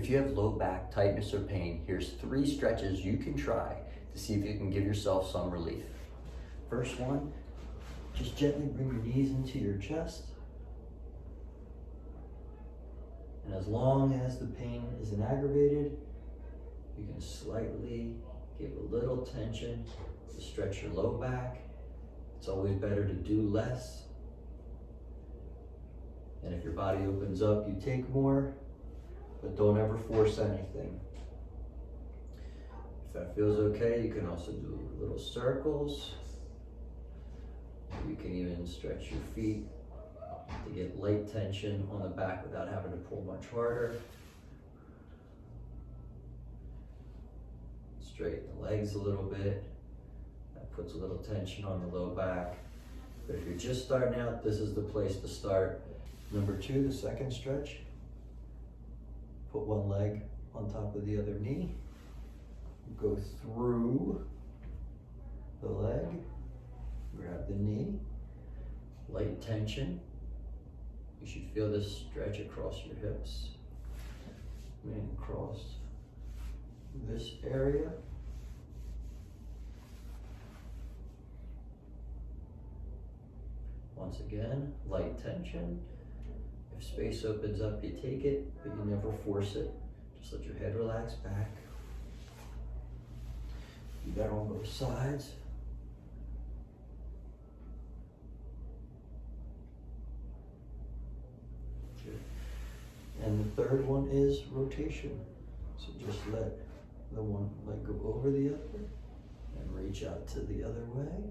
If you have low back tightness or pain, here's 3 stretches you can try to see if you can give yourself some relief. First one, just gently bring your knees into your chest. And as long as the pain isn't aggravated, you can slightly give a little tension to stretch your low back. It's always better to do less. And if your body opens up, you take more, but don't ever force anything. If that feels okay, you can also do little circles. You can even stretch your feet to get light tension on the back without having to pull much harder. Straighten the legs a little bit. That puts a little tension on the low back. But if you're just starting out, this is the place to start. Number 2, the second stretch. Put one leg on top of the other knee. Go through the leg. Grab the knee. Light tension. You should feel this stretch across your hips and across this area. Once again, light tension. If space opens up, you take it, but you never force it. Just let your head relax back. Do that on both sides. Good. And the third one is rotation. So just let the one leg go over the other and reach out to the other way.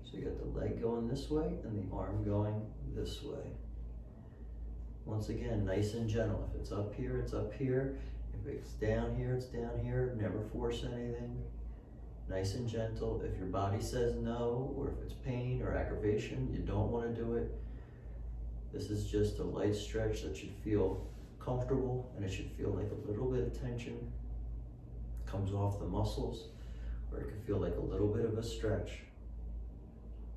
So you got the leg going this way and the arm going this way. Once again, nice and gentle. If it's up here, it's up here. If it's down here, it's down here. Never force anything. Nice and gentle. If your body says no, or if it's pain or aggravation, you don't want to do it. This is just a light stretch that should feel comfortable, and it should feel like a little bit of tension comes off the muscles, or it can feel like a little bit of a stretch,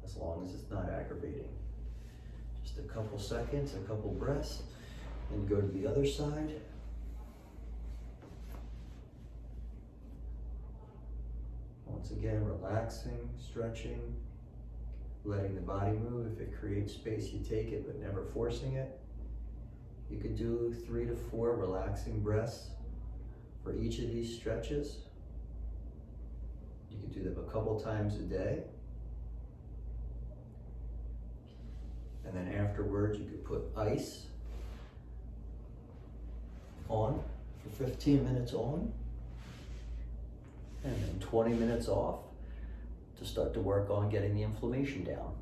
as long as it's not aggravating. Just a couple seconds, a couple breaths, and go to the other side. Once again, relaxing, stretching, letting the body move. If it creates space, you take it, but never forcing it. You could do 3 to 4 relaxing breaths for each of these stretches. You can do them a couple times a day. And then afterwards, you could put ice on for 15 minutes on, and then 20 minutes off to start to work on getting the inflammation down.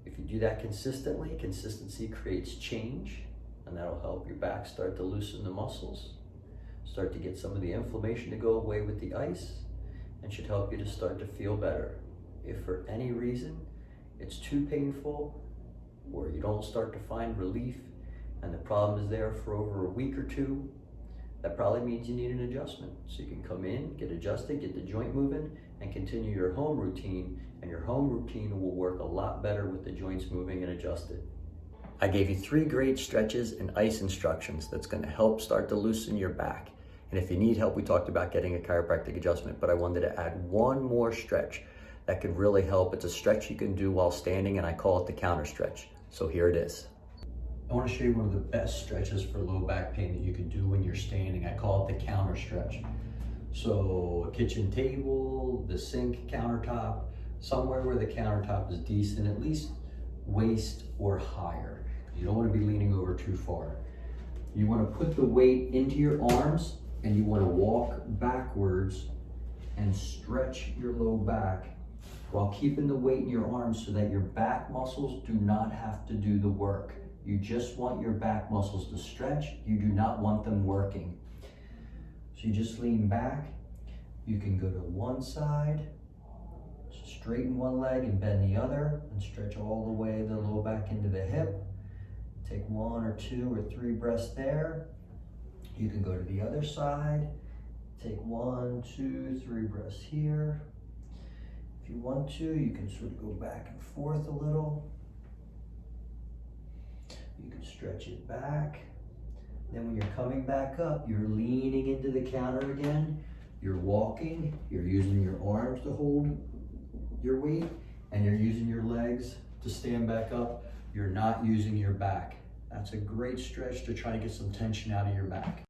If you do that consistently, consistency creates change, and that'll help your back start to loosen the muscles, start to get some of the inflammation to go away with the ice, and should help you to start to feel better. If for any reason it's too painful, or you don't start to find relief, and the problem is there for over a week or 2, that probably means you need an adjustment. So you can come in, get adjusted, get the joint moving, and continue your home routine, and your home routine will work a lot better with the joints moving and adjusted. I gave you 3 great stretches and ice instructions that's gonna help start to loosen your back. And if you need help, we talked about getting a chiropractic adjustment, but I wanted to add one more stretch that could really help. It's a stretch you can do while standing, and I call it the counter stretch. So here it is. I want to show you one of the best stretches for low back pain that you can do when you're standing. I call it the counter stretch. So a kitchen table, the sink countertop, somewhere where the countertop is decent, at least waist or higher. You don't want to be leaning over too far. You want to put the weight into your arms, and you want to walk backwards and stretch your low back while keeping the weight in your arms so that your back muscles do not have to do the work. You just want your back muscles to stretch. You do not want them working. So you just lean back. You can go to one side, straighten one leg and bend the other, and stretch all the way the low back into the hip. Take 1 or 2 or 3 breaths there. You can go to the other side. Take 1, 2, 3 breaths here. If you want to, you can sort of go back and forth a little. You can stretch it back. Then when you're coming back up, you're leaning into the counter again. You're walking, you're using your arms to hold your weight, and you're using your legs to stand back up. You're not using your back. That's a great stretch to try to get some tension out of your back.